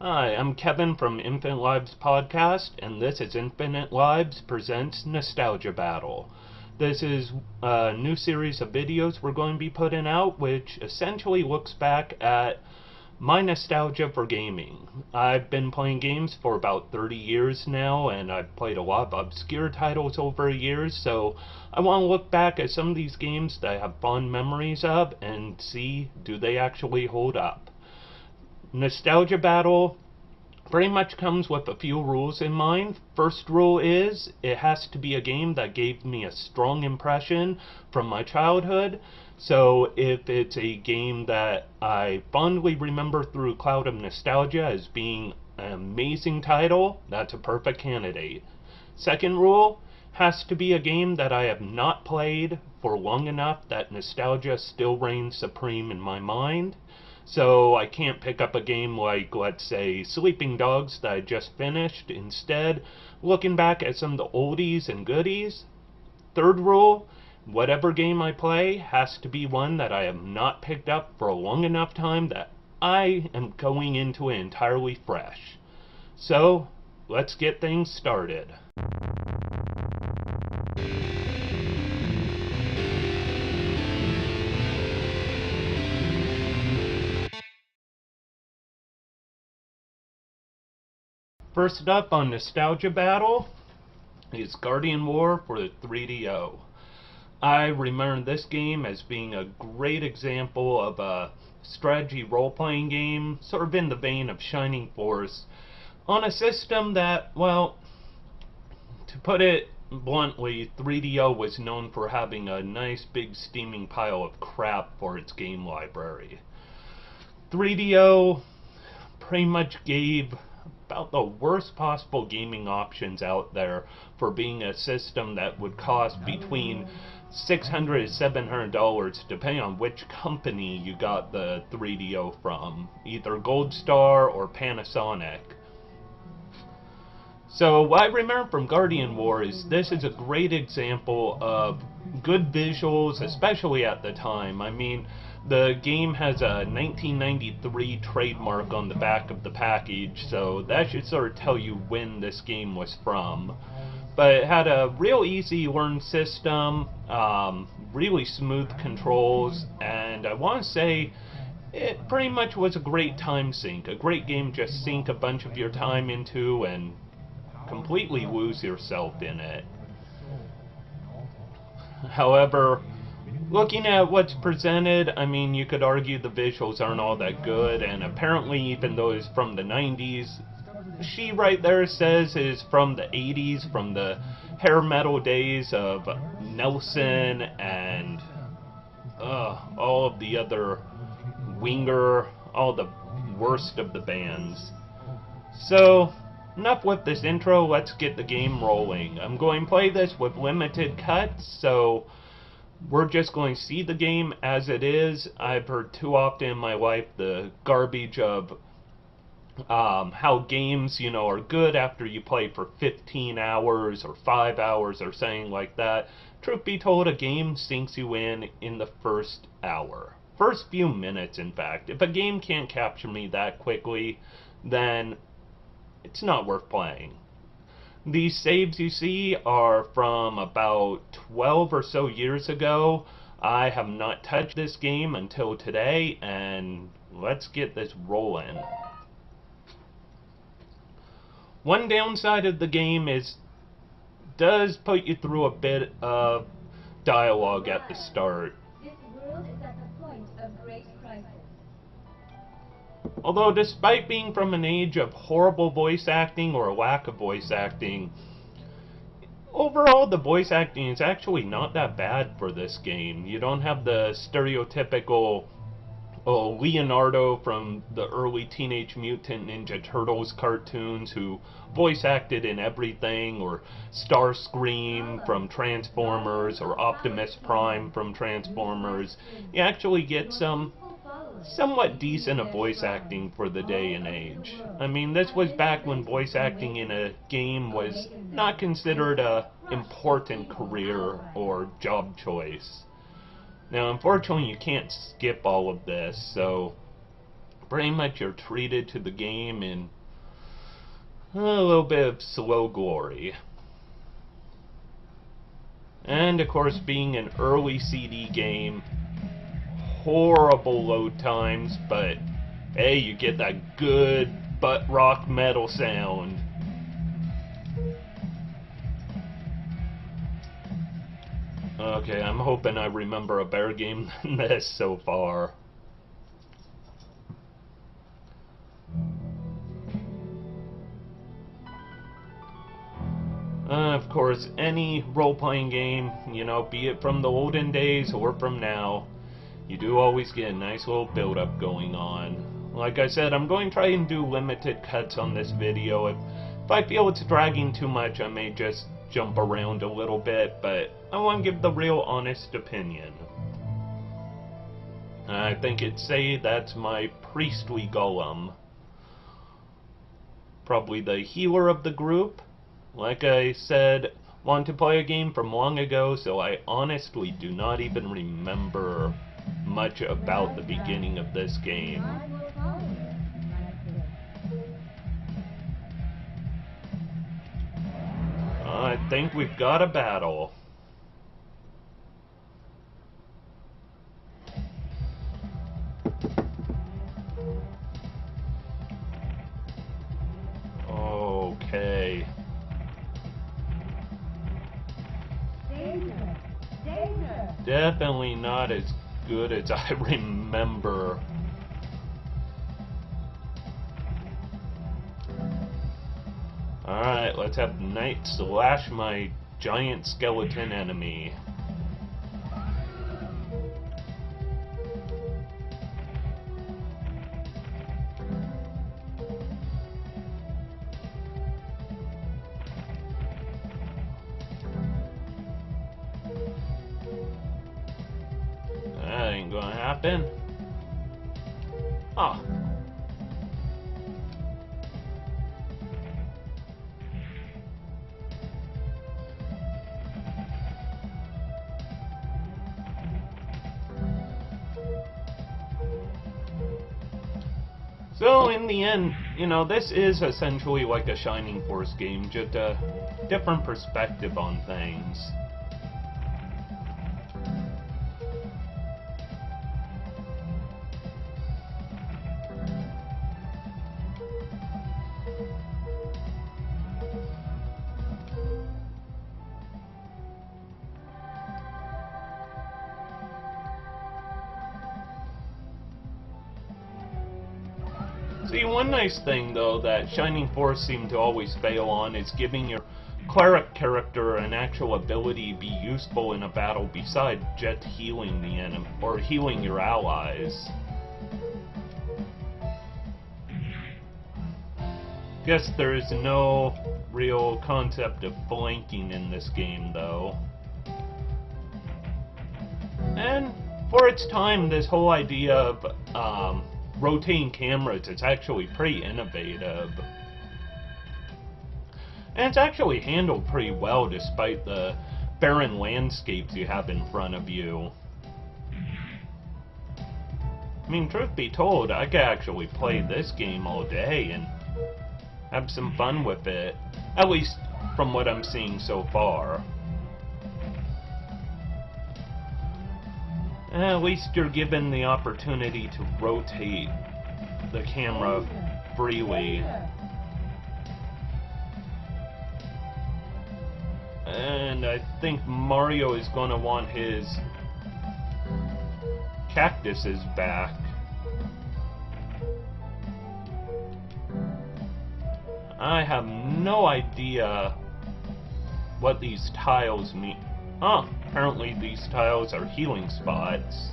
Hi, I'm Kevin from Infinite Lives Podcast, and this is Infinite Lives Presents Nostalgia Battle. This is a new series of videos we're going to be putting out, which essentially looks back at my nostalgia for gaming. I've been playing games for about 30 years now, and I've played a lot of obscure titles over the years, so I want to look back at some of these games that I have fond memories of and see, do they actually hold up? Nostalgia Battle pretty much comes with a few rules in mind. First rule is, it has to be a game that gave me a strong impression from my childhood. So if it's a game that I fondly remember through a cloud of nostalgia as being an amazing title, that's a perfect candidate. Second rule, has to be a game that I have not played for long enough that nostalgia still reigns supreme in my mind. So I can't pick up a game like, let's say, Sleeping Dogs that I just finished. Instead, looking back at some of the oldies and goodies. Third rule, whatever game I play has to be one that I have not picked up for a long enough time that I am going into it entirely fresh. So, let's get things started. First up on Nostalgia Battle is Guardian War for the 3DO. I remember this game as being a great example of a strategy role-playing game, sort of in the vein of Shining Force, on a system that, well, to put it bluntly, 3DO was known for having a nice big steaming pile of crap for its game library. 3DO pretty much gave about the worst possible gaming options out there for being a system that would cost between $600 to $700 depending on which company you got the 3DO from, either Gold Star or Panasonic. So what I remember from Guardian War is this is a great example of good visuals, especially at the time. I mean, the game has a 1993 trademark on the back of the package, so that should sort of tell you when this game was from. But it had a real easy learn system, really smooth controls, and I want to say it pretty much was a great time sink. A great game just sink a bunch of your time into and completely lose yourself in it. However, looking at what's presented, I mean, you could argue the visuals aren't all that good, and apparently even though it's from the 90s, she right there says is from the 80s, from the hair metal days of Nelson and all of the other Winger, all the worst of the bands. So, enough with this intro, let's get the game rolling. I'm going to play this with limited cuts, so we're just going to see the game as it is. I've heard too often in my life the garbage of how games, are good after you play for 15 hours or 5 hours or something like that. Truth be told, a game sinks you in the first hour. First few minutes, in fact. If a game can't capture me that quickly, then it's not worth playing. These saves you see are from about 12 or so years ago. I have not touched this game until today, and let's get this rolling. One downside of the game is it does put you through a bit of dialogue at the start. This world is at the point of great crisis. Although despite being from an age of horrible voice acting or a lack of voice acting, overall the voice acting is actually not that bad for this game. You don't have the stereotypical Leonardo from the early Teenage Mutant Ninja Turtles cartoons who voice acted in everything, or Starscream from Transformers, or Optimus Prime from Transformers. You actually get some somewhat decent of voice acting for the day and age. I mean, this was back when voice acting in a game was not considered a important career or job choice. Now, unfortunately, you can't skip all of this, so pretty much you're treated to the game in a little bit of slow glory. And of course, being an early CD game, horrible load times, but hey, you get that good butt rock metal sound. Okay, I'm hoping I remember a better game than this so far. Of course, any role-playing game, you know, be it from the olden days or from now, you do always get a nice little build-up going on. Like I said, I'm going to try and do limited cuts on this video. If I feel it's dragging too much, I may just jump around a little bit, but I want to give the real honest opinion. I think it'd say that's my priestly golem. Probably the healer of the group. Like I said, want to play a game from long ago, so I honestly do not even remember much about the beginning of this game. I think we've got a battle. Okay. Definitely not as good as I remember. Alright, let's have Knight slash my giant skeleton enemy. That ain't gonna happen. Ah. So in the end, you know, this is essentially like a Shining Force game, just a different perspective on things. See, one nice thing, though, that Shining Force seemed to always fail on is giving your cleric character an actual ability to be useful in a battle besides just healing the enemy, or healing your allies. Guess there is no real concept of flanking in this game, though. And for its time, this whole idea of, rotating cameras, it's actually pretty innovative. And it's actually handled pretty well despite the barren landscapes you have in front of you. I mean, truth be told, I could actually play this game all day and have some fun with it. At least from what I'm seeing so far. At least you're given the opportunity to rotate the camera freely. And I think Mario is going to want his cactuses back. I have no idea what these tiles mean. Oh, apparently these tiles are healing spots.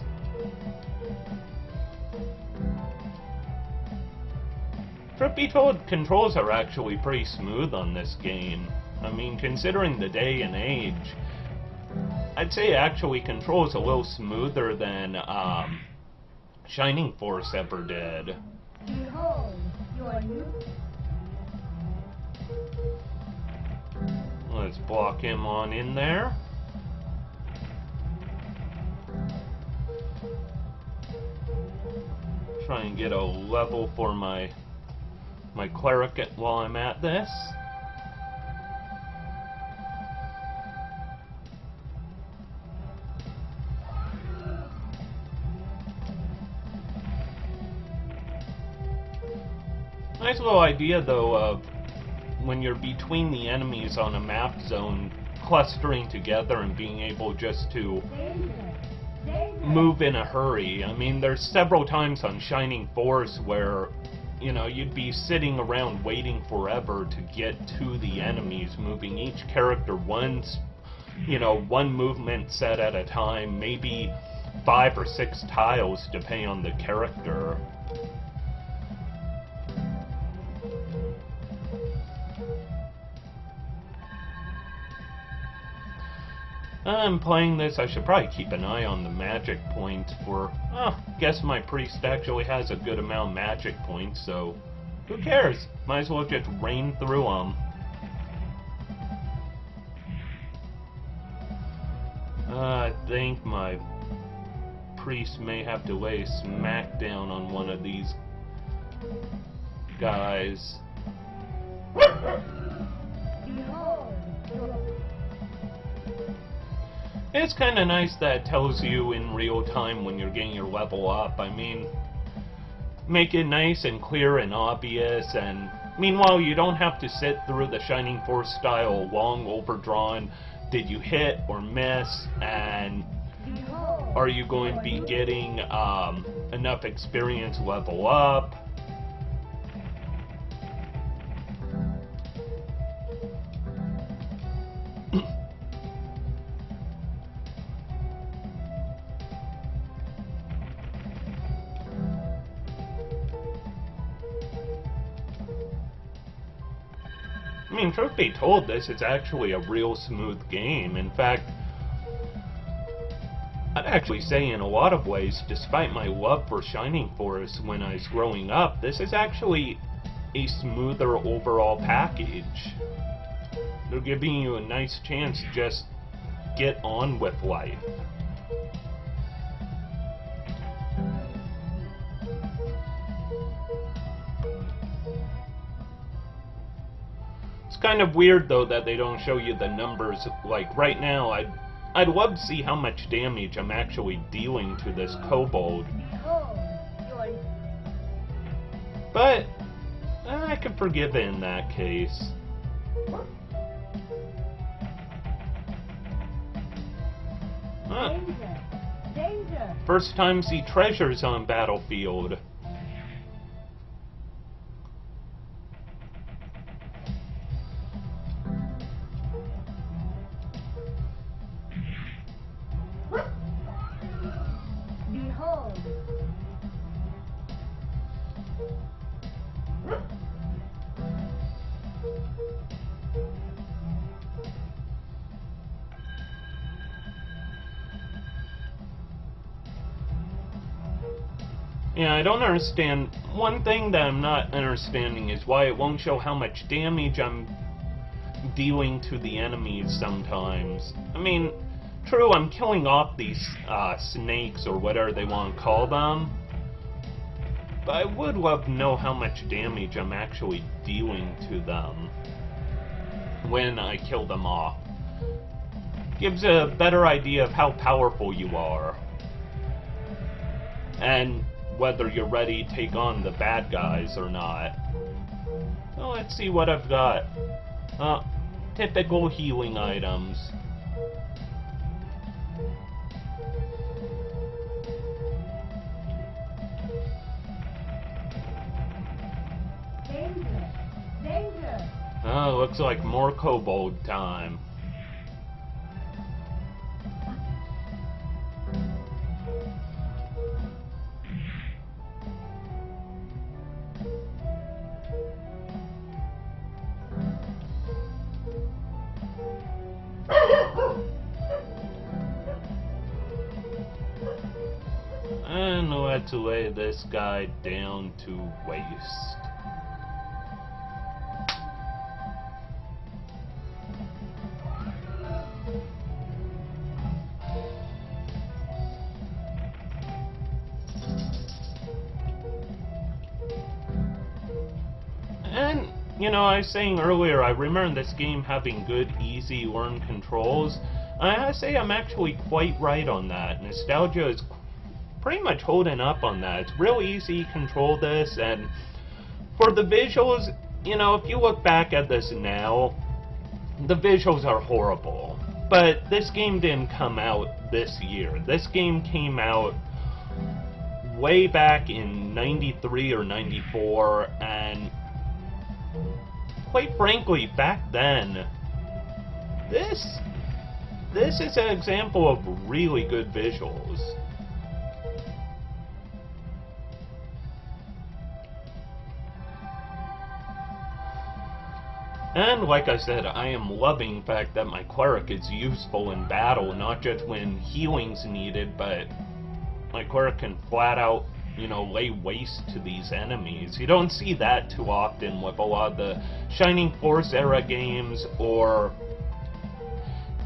Truth be told, controls are actually pretty smooth on this game. I mean, considering the day and age, I'd say actually controls a little smoother than Shining Force ever did. Behold, your new... Let's block him on in there. try and get a level for my cleric while I'm at this. Nice little idea though of when you're between the enemies on a map zone, clustering together and being able just to move in a hurry. I mean, there's several times on Shining Force where, you know, you'd be sitting around waiting forever to get to the enemies, moving each character one movement set at a time, maybe 5 or 6 tiles depending on the character. I'm playing this, I should probably keep an eye on the magic points for, guess my priest actually has a good amount of magic points, so who cares? Might as well just rain through them. I think my priest may have to lay smack down on one of these guys. It's kind of nice that it tells you in real time when you're getting your level up. I mean, make it nice and clear and obvious, and meanwhile you don't have to sit through the Shining Force style long overdrawn, did you hit or miss, and are you going to be getting enough experience level up. I mean, truth be told, this is actually a real smooth game. In fact, I'd actually say in a lot of ways, despite my love for Shining Force when I was growing up, this is actually a smoother overall package. They're giving you a nice chance to just get on with life. Kind of weird though that they don't show you the numbers. Like right now, I'd love to see how much damage I'm actually dealing to this kobold. But I could forgive it in that case. Danger. First time see treasures on battlefield. Yeah, I don't understand. One thing that I'm not understanding is why it won't show how much damage I'm dealing to the enemies sometimes. I mean, true, I'm killing off these snakes or whatever they want to call them, but I would love to know how much damage I'm actually dealing to them when I kill them off. Gives a better idea of how powerful you are, and whether you're ready to take on the bad guys or not. Well, let's see what I've got. Typical healing items. Danger. Danger. Oh, looks like more kobold time. And let's lay this guy down to waste. you know, I was saying earlier, I remember this game having good, easy learn controls. I gotta say I'm actually quite right on that. Nostalgia is pretty much holding up on that. It's real easy to control this, and for the visuals, you know, if you look back at this now, the visuals are horrible. But this game didn't come out this year. This game came out way back in 93 or 94, and quite frankly, back then, this is an example of really good visuals. And like I said, I am loving the fact that my cleric is useful in battle, not just when healing's needed, but my cleric can flat out, you know, lay waste to these enemies. You don't see that too often with a lot of the Shining Force era games, or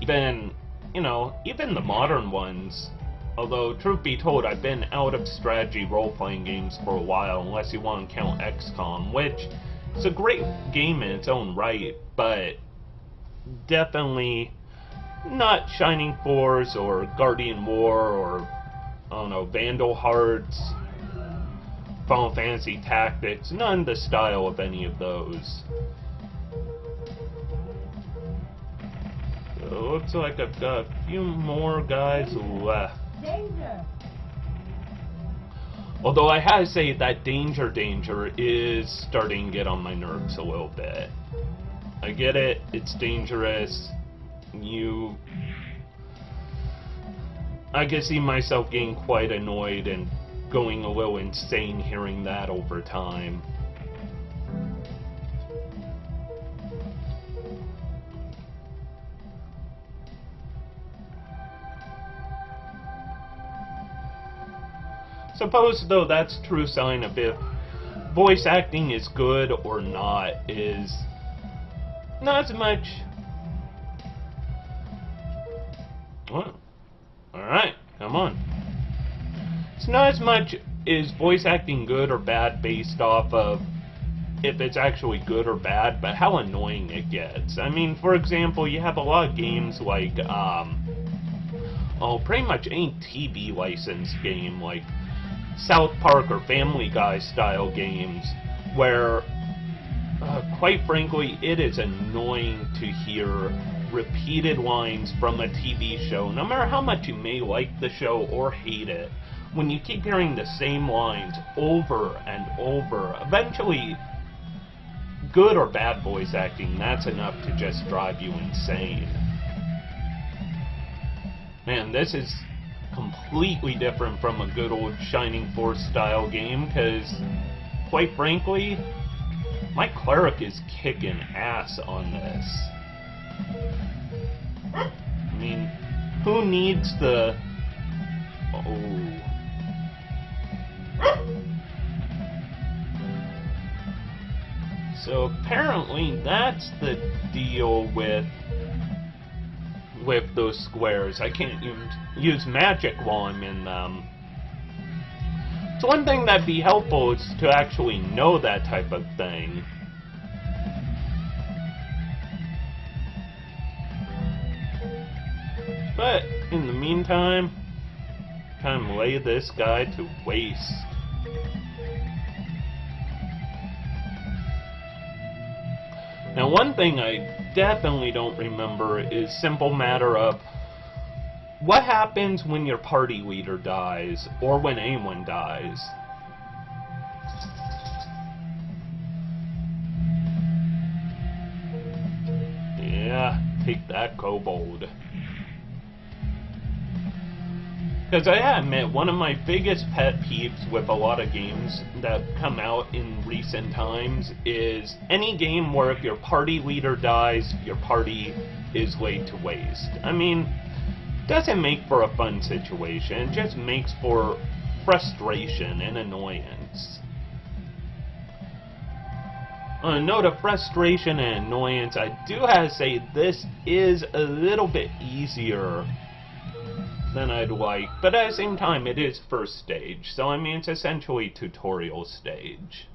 even, you know, even the modern ones. Although, truth be told, I've been out of strategy role-playing games for a while, unless you want to count XCOM, which it's a great game in its own right, but definitely not Shining Force or Guardian War or, I don't know, Vandal Hearts, Final Fantasy Tactics, none the style of any of those. So it looks like I've got a few more guys left. Danger! Although I have to say that danger is starting to get on my nerves a little bit. I get it, it's dangerous. I can see myself getting quite annoyed and going a little insane hearing that over time. Suppose, though, that's true sign of if voice acting is good or not is not as much. Well, alright, come on. It's not as much is voice acting good or bad based off of if it's actually good or bad, but how annoying it gets. I mean, for example, you have a lot of games like, pretty much any TV licensed game, like South Park or Family Guy style games, where, quite frankly, it is annoying to hear repeated lines from a TV show, no matter how much you may like the show or hate it. When you keep hearing the same lines over and over, eventually, good or bad voice acting, that's enough to just drive you insane. Man, this is completely different from a good old Shining Force style game, because, quite frankly, my cleric is kicking ass on this. I mean, who needs the... Oh. So apparently that's the deal with those squares. I can't use magic while I'm in them. So one thing that'd be helpful is to actually know that type of thing. But in the meantime, kind of lay this guy to waste. Now, one thing I definitely don't remember is simple matter of what happens when your party leader dies, or when anyone dies. Yeah, take that, kobold. Because I admit, one of my biggest pet peeves with a lot of games that come out in recent times is any game where if your party leader dies, your party is laid to waste. I mean, it doesn't make for a fun situation, it just makes for frustration and annoyance. On a note of frustration and annoyance, I do have to say this is a little bit easier than I'd like, but at the same time it is first stage, so I mean it's essentially tutorial stage.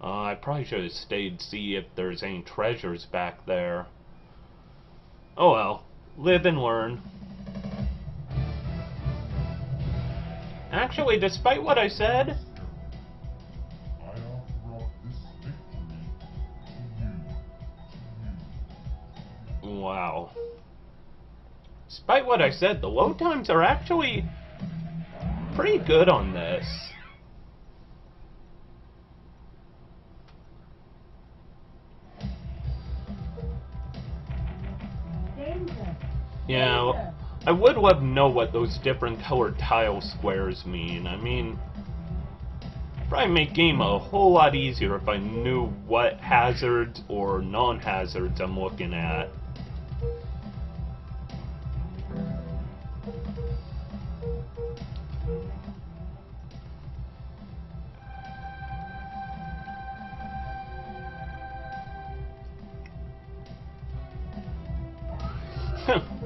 I probably should have stayed to see if there's any treasures back there. Oh well, live and learn. Actually, despite what I said, wow. Despite what I said, the load times are actually pretty good on this. Danger. Yeah, I would love to know what those different colored tile squares mean. I mean, probably make game a whole lot easier if I knew what hazards or non-hazards I'm looking at.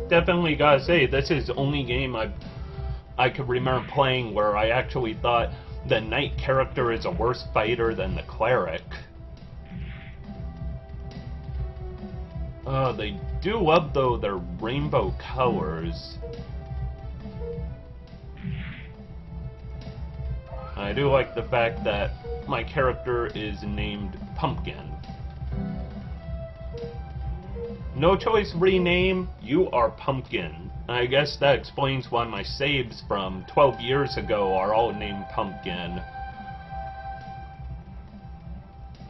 Definitely gotta say, this is the only game I could remember playing where I actually thought the knight character is a worse fighter than the cleric. They do love, though, their rainbow colors. I do like the fact that my character is named Pumpkin. No choice rename, you are Pumpkin. I guess that explains why my saves from 12 years ago are all named Pumpkin.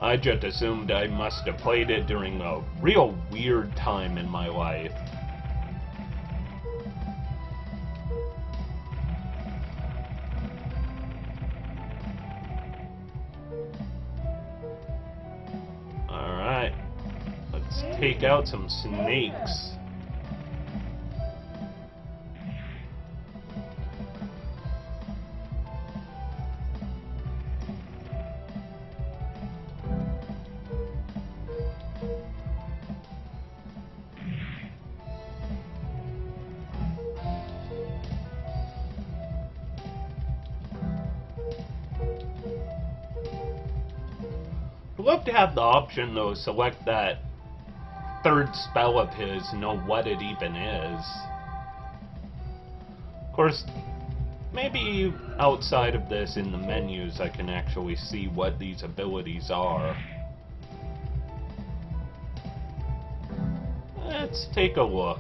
I just assumed I must have played it during a real weird time in my life. Alright, let's take out some snakes. I'd love to have the option, though, select that third spell of his, know what it even is. Of course, maybe outside of this in the menus I can actually see what these abilities are. Let's take a look.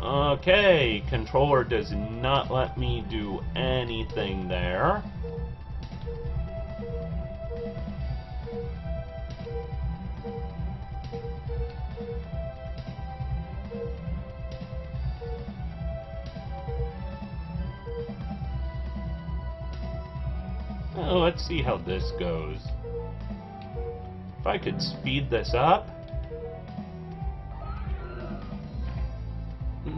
Okay, controller does not let me do anything there. Oh, let's see how this goes. If I could speed this up.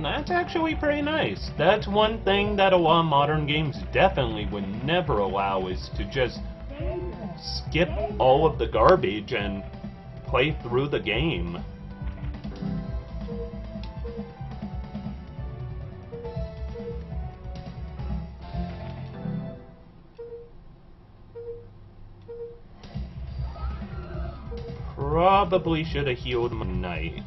That's actually pretty nice. That's one thing that a lot of modern games definitely would never allow, is to just skip all of the garbage and play through the game. Probably should have healed my knight.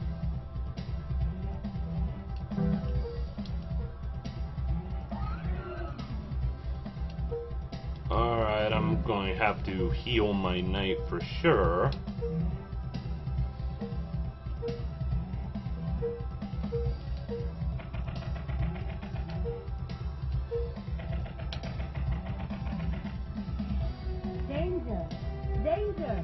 Alright, I'm going to have to heal my knight for sure. Danger. Danger.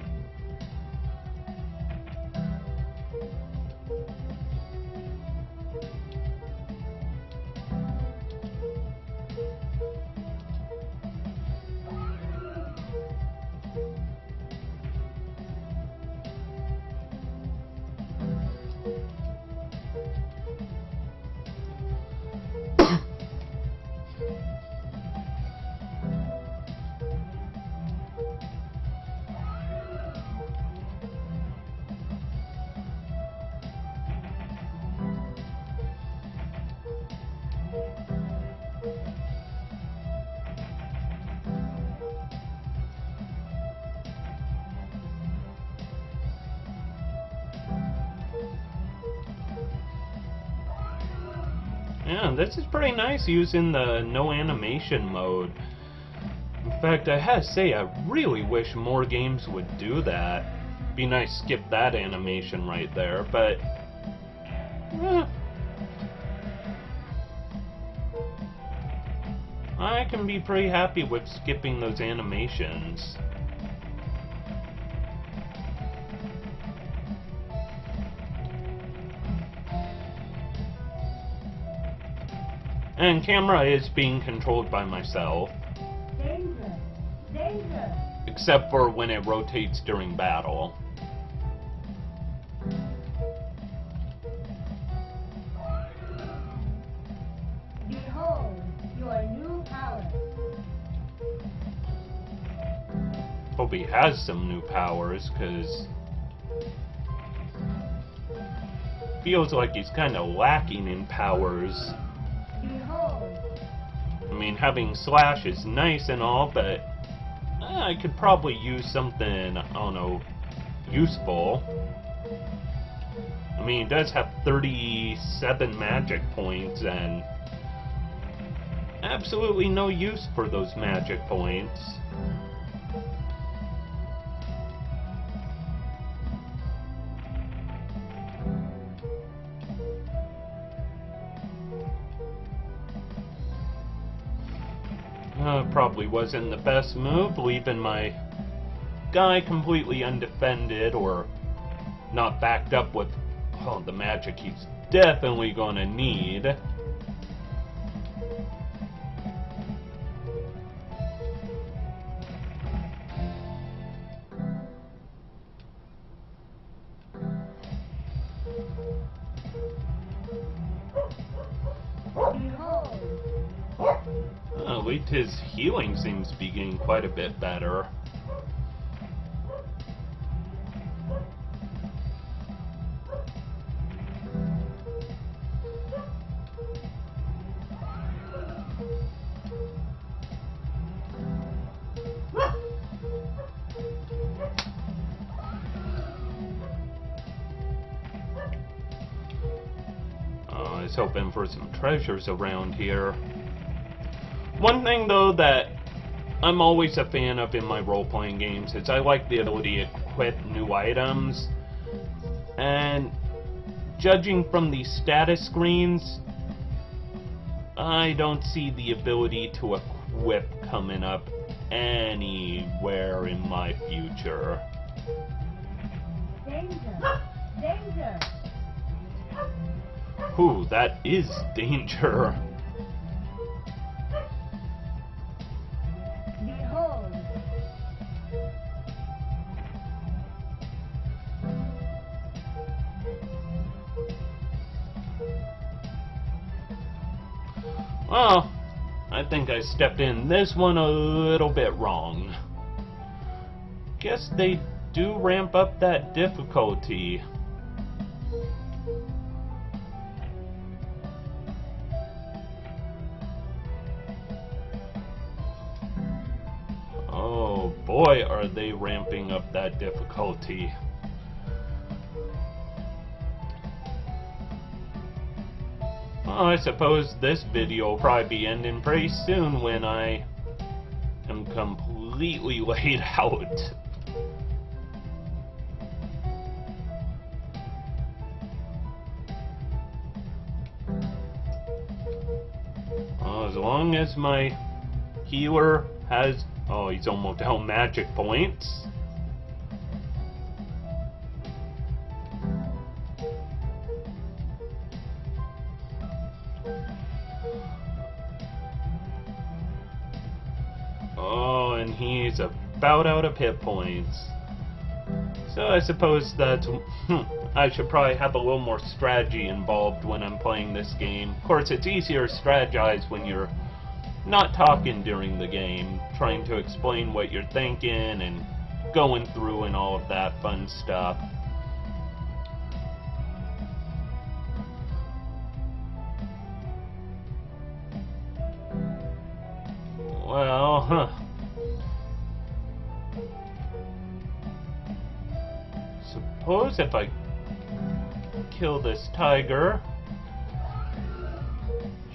Yeah, this is pretty nice using the no animation mode. In fact, I have to say, I really wish more games would do that. Be nice to skip that animation right there, but... I can be pretty happy with skipping those animations. And camera is being controlled by myself. Danger! Danger! Except for when it rotates during battle. Behold your new power. Hope he has some new powers, because feels like he's kind of lacking in powers. Behold. I mean, having Slash is nice and all, but I could probably use something, I don't know, useful. I mean, he does have 37 magic points, and absolutely no use for those magic points. Probably wasn't the best move, leaving my guy completely undefended or not backed up with the magic he's definitely gonna need. At least his healing seems to be getting quite a bit better. I was hoping for some treasures around here. One thing, though, that I'm always a fan of in my role-playing games is I like the ability to equip new items. And judging from the status screens, I don't see the ability to equip coming up anywhere in my future. Danger! Danger! Ooh, that is danger. Behold! Well, I think I stepped in this one a little bit wrong. Guess they do ramp up that difficulty. Oh boy, are they ramping up that difficulty. Well, I suppose this video will probably be ending pretty soon when I am completely laid out. Well, as long as my healer has... Oh, he's almost out magic points. Oh, and he's about out of hit points. So I suppose that's... I should probably have a little more strategy involved when I'm playing this game. Of course, it's easier to strategize when you're not talking during the game, trying to explain what you're thinking and going through and all of that fun stuff. Well, suppose if I kill this tiger,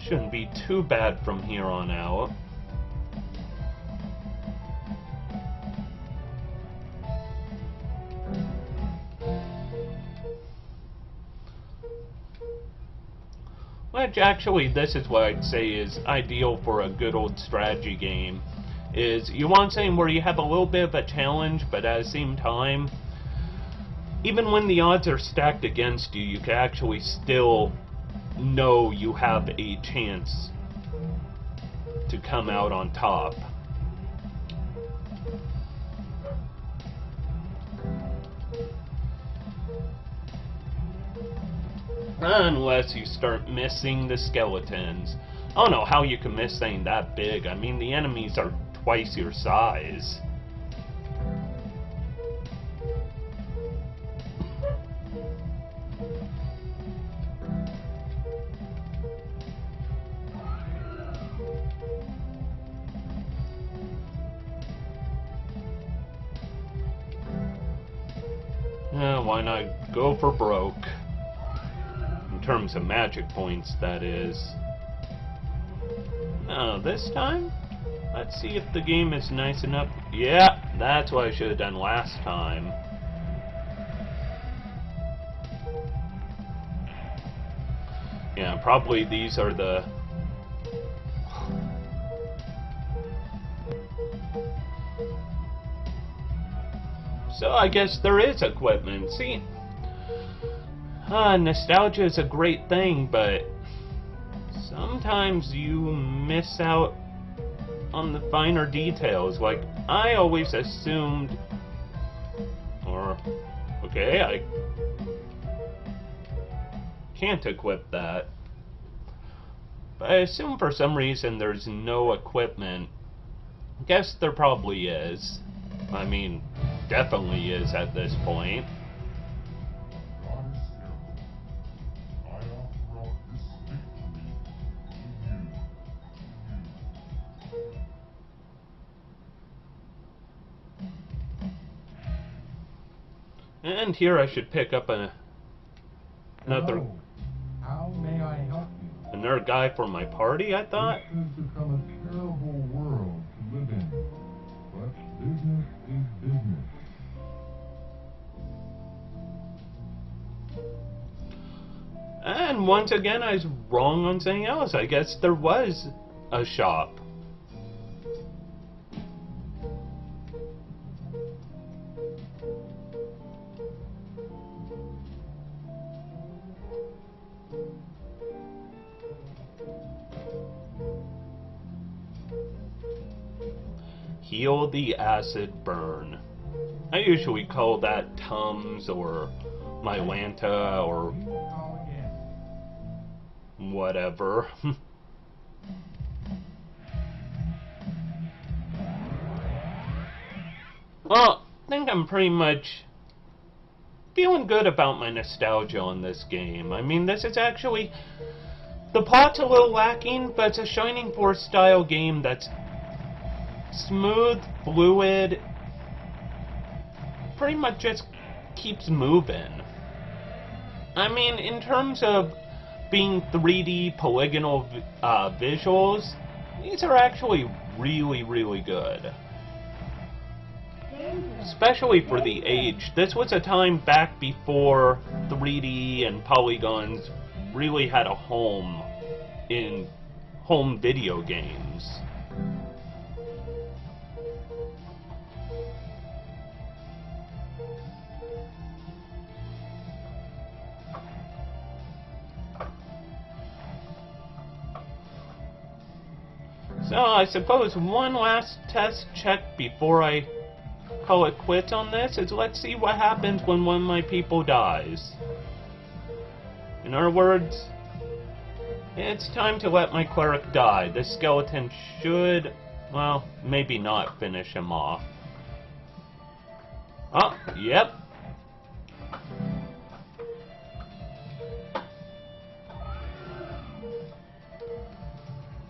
Shouldn't be too bad from here on out. Which actually, this is what I'd say is ideal for a good old strategy game. Is you want something where you have a little bit of a challenge, but at the same time, even when the odds are stacked against you, you can actually still know you have a chance to come out on top. Unless you start missing the skeletons. I don't know how you can miss something that big. I mean, the enemies are twice your size. Why not go for broke? In terms of magic points, that is. Now, this time, let's see if the game is nice enough. Yeah, that's what I should have done last time. Yeah, probably these are the... So I guess there is equipment. See, nostalgia is a great thing, but sometimes you miss out on the finer details. Like, I always assumed, okay, I can't equip that. But I assume for some reason there's no equipment. Guess there probably is. I mean, definitely is at this point. And here I should pick up another Hello. How may I help you? another guy for my party, I thought. This has become a terrible world to live in, but business is business. And once again, I was wrong on something else. I guess there was a shop. Heal the acid burn. I usually call that Tums or Mylanta or whatever. Well, I think I'm pretty much feeling good about my nostalgia on this game. I mean, this is actually... The plot's a little lacking, but it's a Shining Force style game that's smooth, fluid, pretty much just keeps moving. I mean, in terms of being 3D polygonal visuals, these are actually really, really good. Especially for the age. This was a time back before 3D and polygons really had a home in home video games. So I suppose one last test check before I call it quits on this is let's see what happens when one of my people dies. In other words, it's time to let my cleric die. This skeleton should, well, maybe not finish him off. Oh, yep.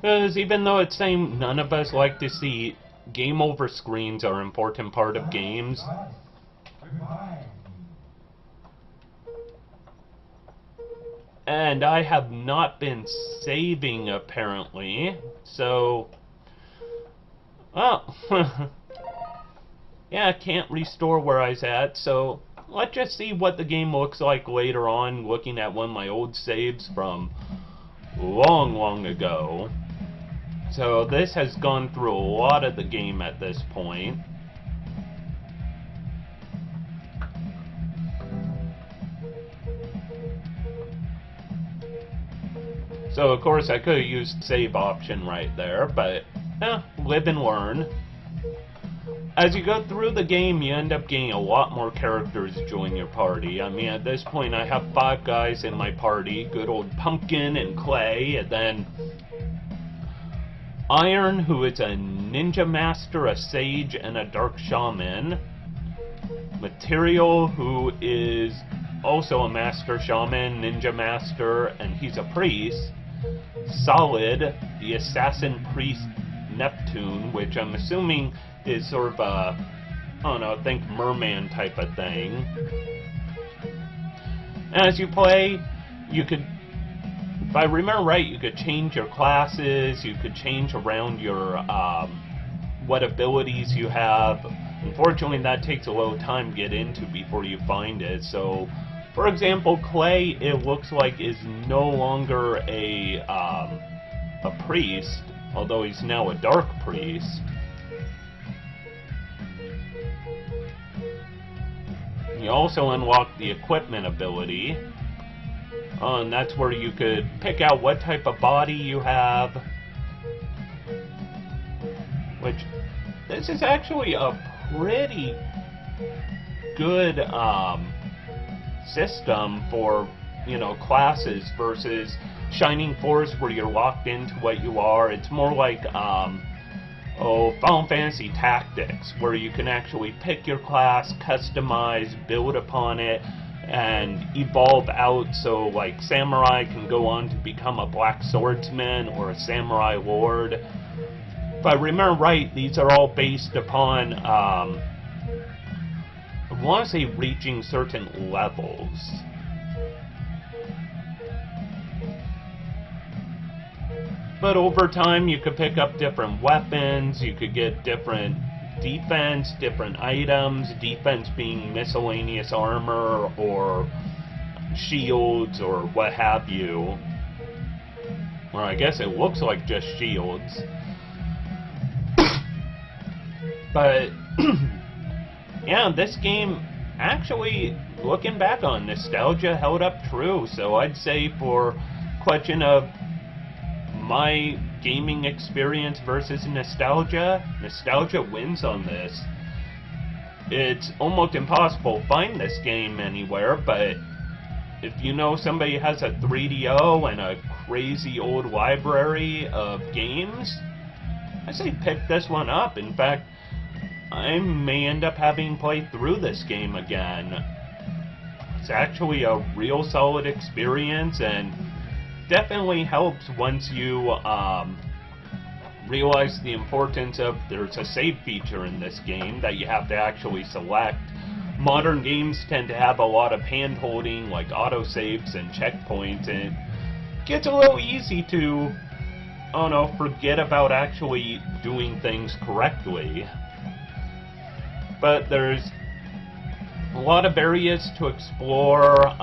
Because even though it's saying none of us like to see game over screens are an important part of games, And I have not been saving, apparently. So, well, yeah, I can't restore where I was at, so let's just see what the game looks like later on, looking at one of my old saves from long ago. So this has gone through a lot of the game at this point. So of course I could have used save option right there, but live and learn. As you go through the game, you end up getting a lot more characters join your party. I mean, at this point I have 5 guys in my party. Good old Pumpkin and Clay, and then Iron, who is a ninja master, a sage, and a dark shaman. Material, who is also a master shaman, ninja master, and he's a priest. Solid, the assassin priest Neptune, which I'm assuming is sort of a, I don't know, think merman type of thing. As you play, you could, if I remember right, you could change your classes, you could change around your, what abilities you have. Unfortunately, that takes a little time to get into before you find it. So, for example, Clay, it looks like, is no longer a priest, although he's now a dark priest. You also unlock the equipment ability. And that's where you could pick out what type of body you have. Which, this is actually a pretty good system for, you know, classes versus Shining Force where you're locked into what you are. It's more like Final Fantasy Tactics, where you can actually pick your class, customize, build upon it, and evolve out. So like Samurai can go on to become a black swordsman or a Samurai Lord. If I remember right, these are all based upon I want to say reaching certain levels. But over time you could pick up different weapons, you could get different defense, different items, defense being miscellaneous armor or shields or what have you. Or I guess it looks like just shields. But yeah, this game actually, looking back on nostalgia, held up true. So I'd say for question of my gaming experience versus nostalgia, nostalgia wins on this. It's almost impossible to find this game anywhere, but if you know somebody has a 3DO and a crazy old library of games, I say pick this one up. In fact, I may end up having played through this game again. It's actually a real solid experience, and definitely helps once you realize the importance of there's a save feature in this game that you have to actually select. Modern games tend to have a lot of hand-holding, like autosaves and checkpoints, and it gets a little easy to, I don't know, forget about actually doing things correctly. But there's a lot of areas to explore.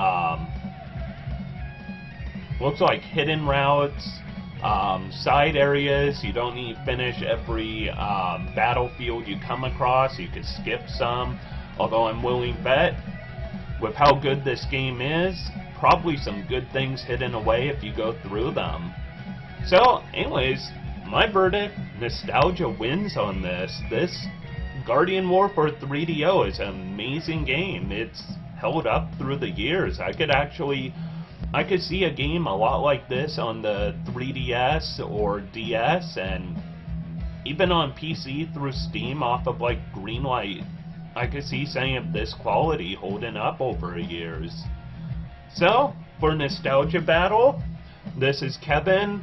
Looks like hidden routes, side areas. You don't need to finish every battlefield you come across. You could skip some, although I'm willing to bet with how good this game is, probably some good things hidden away if you go through them. So anyways, my verdict, nostalgia wins on this. This Guardian Warfare 3DO is an amazing game. It's held up through the years. I could see a game a lot like this on the 3DS or DS, and even on PC through Steam off of like Greenlight. I could see something of this quality holding up over the years. So, for Nostalgia Battle, this is Kevin.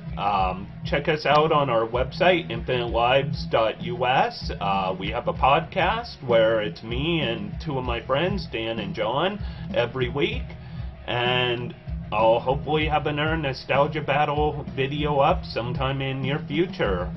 Check us out on our website, infinitelives.us. We have a podcast where it's me and 2 of my friends, Dan and John, every week. And I'll hopefully have another Nostalgia Battle video up sometime in near future.